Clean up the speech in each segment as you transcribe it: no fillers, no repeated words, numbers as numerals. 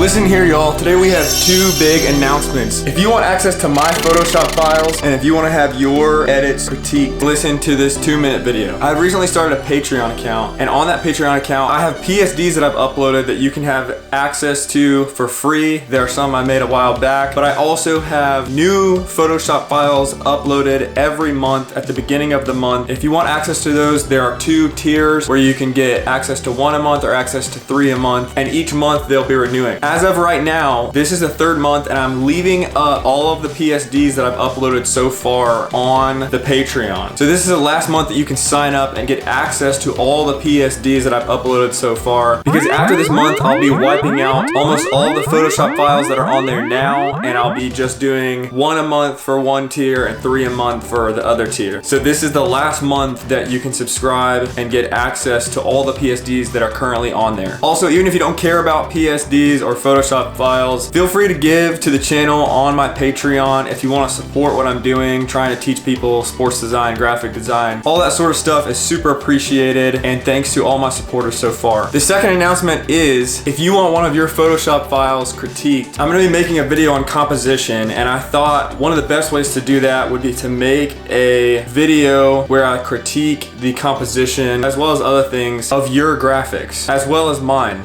Listen here, y'all. Today we have two big announcements. If you want access to my Photoshop files and if you want to have your edits critiqued, listen to this 2-minute video. I've recently started a Patreon account, and on that Patreon account, I have PSDs that I've uploaded that you can have access to for free. There are some I made a while back, but I also have new Photoshop files uploaded every month at the beginning of the month. If you want access to those, there are 2 tiers where you can get access to 1 a month or access to 3 a month, and each month they'll be renewing. As of right now, this is the 3rd month, and I'm leaving up all of the PSDs that I've uploaded so far on the Patreon. So this is the last month that you can sign up and get access to all the PSDs that I've uploaded so far, because after this month I'll be wiping out almost all the Photoshop files that are on there now, and I'll be just doing 1 a month for 1 tier and 3 a month for the other tier. So this is the last month that you can subscribe and get access to all the PSDs that are currently on there. Also, even if you don't care about PSDs or Photoshop files, feel free to give to the channel on my Patreon if you want to support what I'm doing, trying to teach people sports design, graphic design. All that sort of stuff is super appreciated, and thanks to all my supporters so far. The second announcement is, if you want one of your Photoshop files critiqued, I'm going to be making a video on composition, and I thought one of the best ways to do that would be to make a video where I critique the composition as well as other things of your graphics, as well as mine.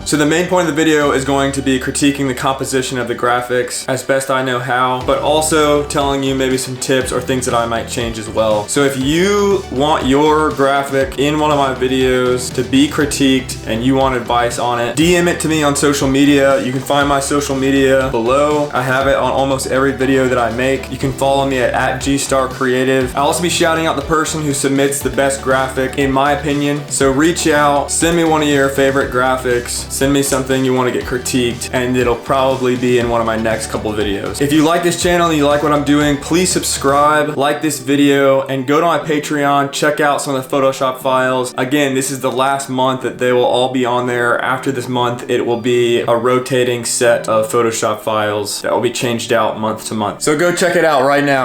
So the main point of the video is going to be critiquing the composition of the graphics as best I know how, but also telling you maybe some tips or things that I might change as well. So if you want your graphic in one of my videos to be critiqued and you want advice on it, DM it to me on social media. You can find my social media below. I have it on almost every video that I make. You can follow me at @GStarCreative. I'll also be shouting out the person who submits the best graphic in my opinion. So reach out, send me one of your favorite graphics, send me something you want to get critiqued, and it'll probably be in one of my next couple videos. If you like this channel and you like what I'm doing, please subscribe, like this video, and go to my Patreon, check out some of the Photoshop files. Again, this is the last month that they will all be on there. After this month, it will be a rotating set of Photoshop files that will be changed out month to month. So go check it out right now.